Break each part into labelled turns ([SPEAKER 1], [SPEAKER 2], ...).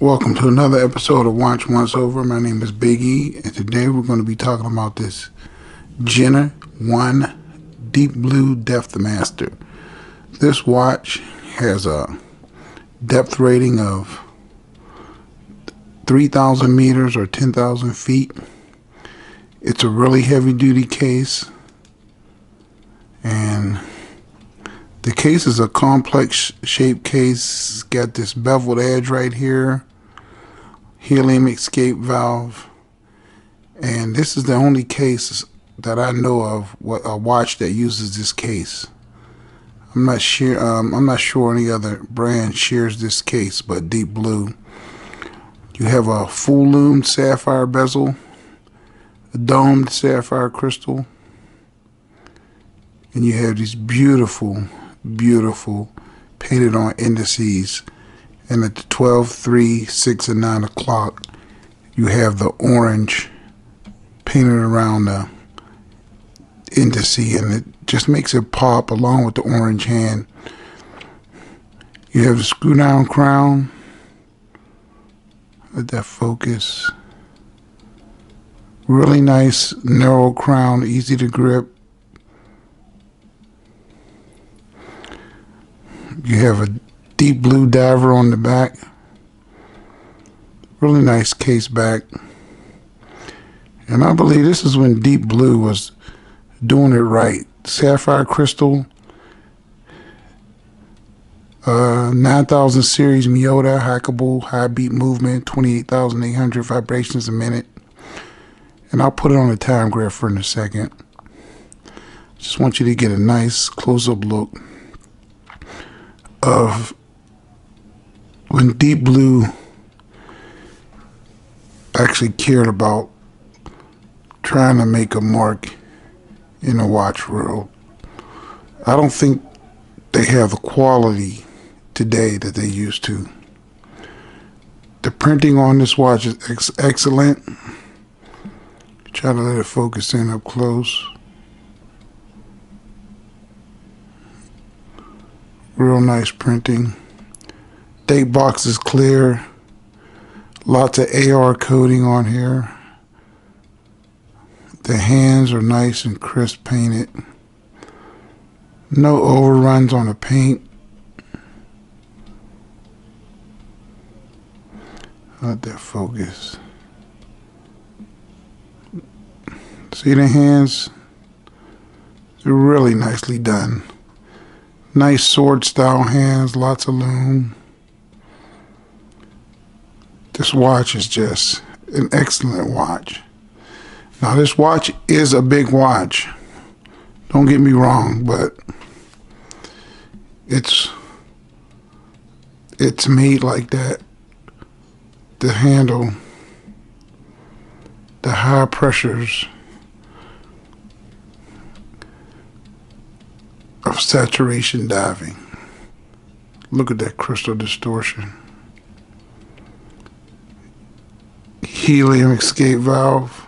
[SPEAKER 1] Welcome to another episode of Watch Once Over. My name is Big E, and today we're going to be talking about this Jenner 1 Deep Blue Depthmaster. This watch has a depth rating of 3,000 meters or 10,000 feet. It's a really heavy-duty case, and the case is a complex shaped case. It's got this beveled edge right here, helium escape valve, and this is the only case that I know of a watch that uses this case. I'm not sure any other brand shares this case, but Deep Blue. You have a full lume sapphire bezel, a domed sapphire crystal, and you have these beautiful painted on indices. And at the 12, 3, 6, and 9 o'clock, you have the orange painted around the indice, and it just makes it pop along with the orange hand. You have the screw down crown. Let that focus. Really nice narrow crown, easy to grip. You have a deep blue diver on the back. Really nice case back. And I believe this is when Deep Blue was doing it right. Sapphire crystal, 9000 series Miyota, hackable, high beat movement, 28,800 vibrations a minute. And I'll put it on the Timegrapher in a second. Just want you to get a nice close-up look of when Deep Blue actually cared about trying to make a mark in the watch world. I don't think they have the quality today that they used to. The printing on this watch is excellent. Try to let it focus in up close. Real nice printing. Date box is clear. Lots of AR coating on here. The hands are nice and crisp painted. No overruns on the paint. Let that focus. See the hands? They're really nicely done. Nice sword style hands, lots of lume. This watch is just an excellent watch. Now this watch is a big watch. Don't get me wrong, but it's made like that to handle the high pressures of saturation diving. Look at that crystal distortion. Helium escape valve.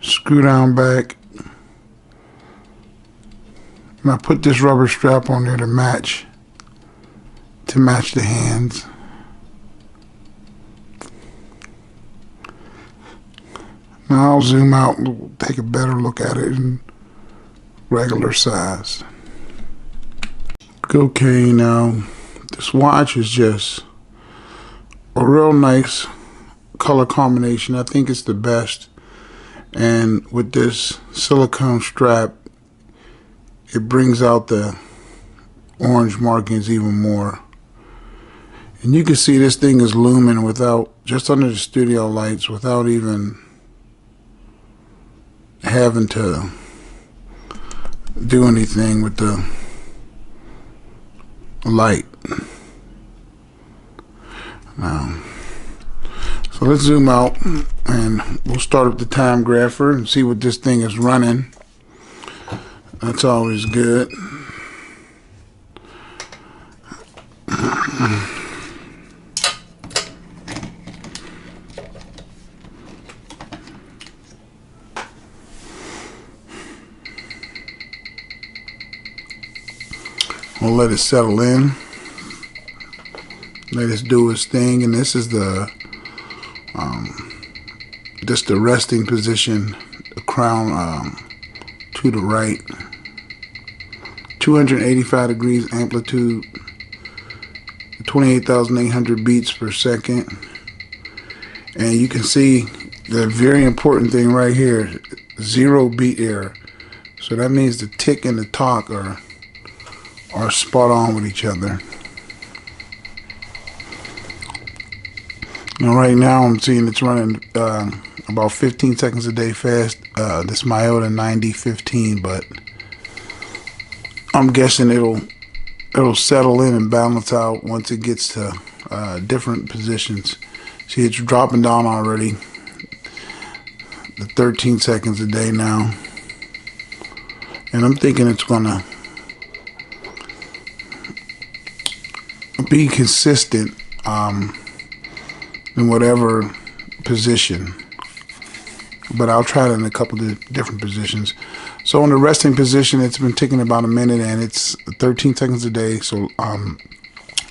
[SPEAKER 1] Screw down back. And I put this rubber strap on there to match the hands. Now I'll zoom out and take a better look at it in regular size. Okay, now this watch is just a real nice color combination. I think it's the best. And with this silicone strap, it brings out the orange markings even more. And you can see this thing is lumen without, just under the studio lights, without even having to do anything with the light. Now, so let's zoom out and we'll start up the Timegrapher and see what this thing is running. That's always good. We'll let it settle in. let it do its thing. And this is the just the resting position, the crown to the right. 285 degrees amplitude, 28,800 beats per second. And you can see the very important thing right here, 0 beat error. So that means the tick and the tock are spot on with each other. Now right now I'm seeing it's running about 15 seconds a day fast. This Myota 9015, but I'm guessing it'll settle in and balance out once it gets to different positions. See, it's dropping down already. The 13 seconds a day now, and I'm thinking it's gonna be consistent in whatever position, but I'll try it in a couple of different positions. So in the resting position, it's been taking about a minute, and it's 13 seconds a day. So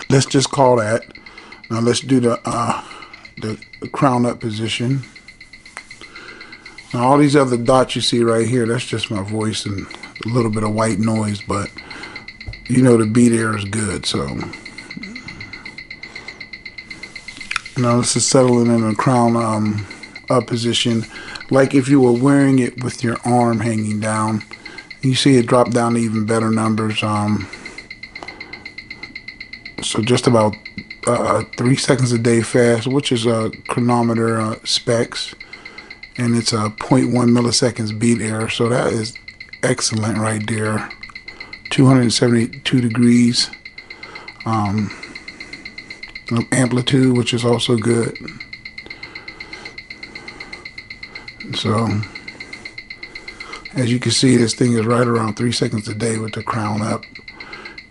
[SPEAKER 1] let's just call that. Now let's do the crown up position. Now all these other dots you see right here, that's just my voice and a little bit of white noise, but you know the beat error is good. So now this is settling in a crown up position, like if you were wearing it with your arm hanging down. You see it drop down to even better numbers. So just about 3 seconds a day fast, which is a chronometer specs, and it's a 0.1 milliseconds beat error. So that is excellent right there. 272 degrees amplitude, which is also good. So as you can see, this thing is right around 3 seconds a day with the crown up.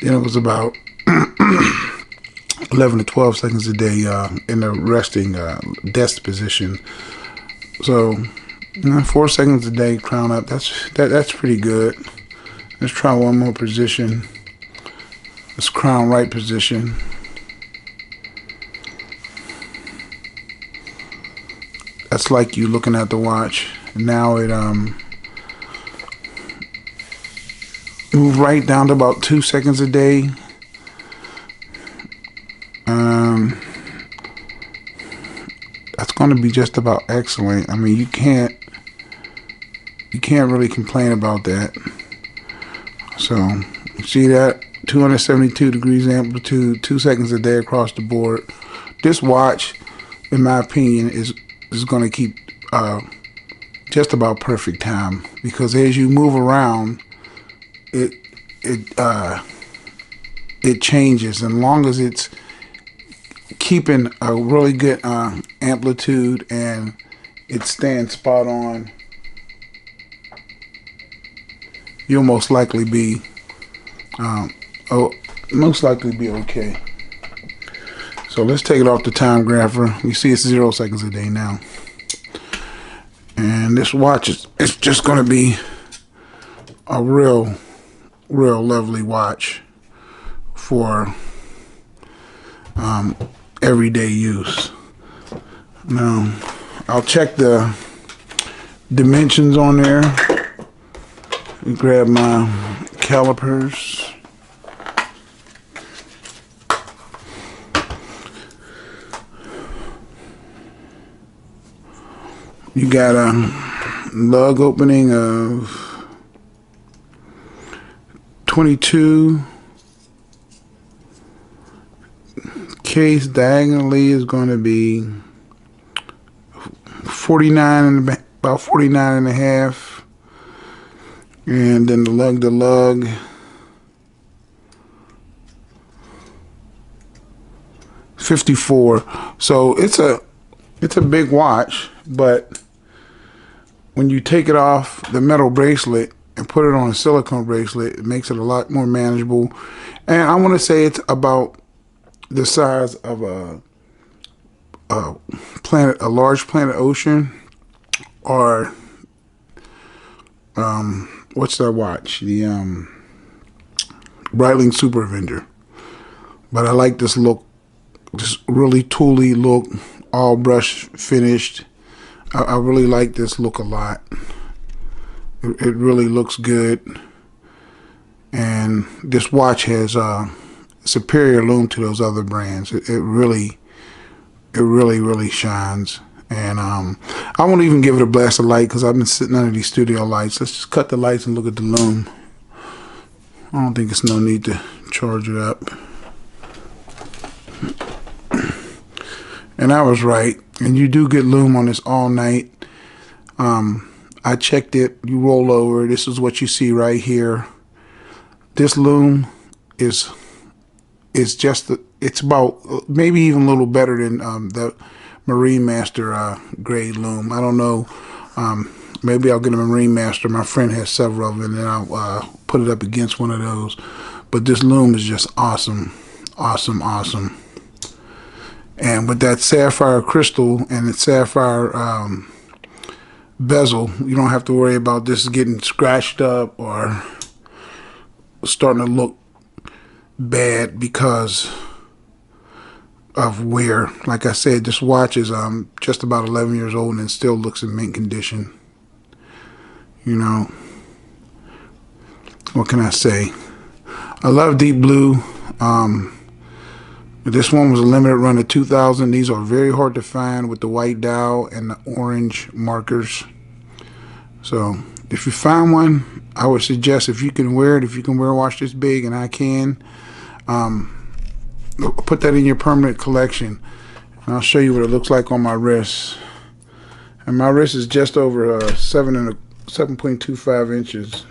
[SPEAKER 1] Then it was about 11 to 12 seconds a day in the resting desk position. So 4 seconds a day crown up. That's pretty good. Let's try one more position. This crown right position. That's like you looking at the watch. Now it moved right down to about 2 seconds a day. That's going to be just about excellent. I mean, you can't really complain about that. So you see that 272 degrees amplitude, 2 seconds a day across the board. This watch, in my opinion, is going to keep just about perfect time, because as you move around, it changes, and long as it's keeping a really good amplitude and it's staying spot on, you'll most likely be okay. So let's take it off the Timegrapher. You see it's 0 seconds a day now, and this watch it's just going to be a real lovely watch for everyday use. Now I'll check the dimensions on there. Grab my calipers. You got a lug opening of 22. Case diagonally is going to be 49 and about 49 and a half, and then the lug to lug $54. So it's a big watch, but when you take it off the metal bracelet and put it on a silicone bracelet, it makes it a lot more manageable. And I want to say it's about the size of a large planet ocean, or what's that watch? The Breitling Super Avenger. But I like this look Just really tooly look, all brush finished. I really like this look a lot. It really looks good. And this watch has superior lume to those other brands. It really shines. And I won't even give it a blast of light because I've been sitting under these studio lights. Let's just cut the lights and look at the lume. I don't think it's no need to charge it up. And I was right. And you do get lume on this all night. I checked it. You roll over. This is what you see right here. This lume is just it's about maybe even a little better than the Marine Master grade lume. I don't know. Maybe I'll get a Marine Master. My friend has several of them, and then I'll put it up against one of those. But this lume is just awesome, awesome, awesome. And with that sapphire crystal and its sapphire bezel, you don't have to worry about this getting scratched up or starting to look bad because of wear. Like I said, this watch is just about 11 years old and it still looks in mint condition. You know, what can I say? I love deep blue. This one was a limited run of 2,000. These are very hard to find with the white dial and the orange markers. So if you find one, I would suggest if you can wear it, if you can wear a watch this big, and I can, put that in your permanent collection. And I'll show you what it looks like on my wrist. And my wrist is just over 7.25 inches.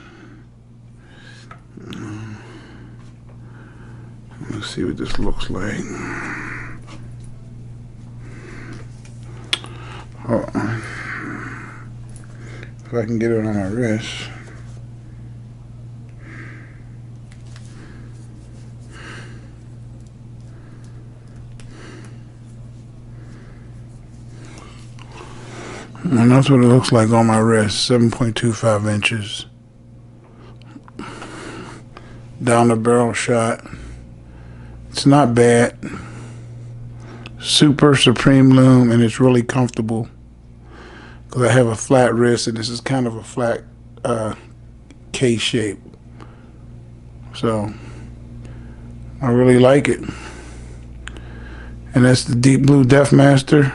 [SPEAKER 1] Let's see what this looks like. Hold on. If I can get it on my wrist. And that's what it looks like on my wrist. 7.25 inches. Down the barrel shot. It's not bad. Super supreme lume, and it's really comfortable because I have a flat wrist and this is kind of a flat K shape. So I really like it. And that's the deep blue Depthmaster.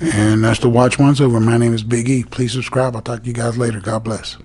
[SPEAKER 1] And that's the watch once over. My name is Big E. Please subscribe. I'll talk to you guys later. God bless.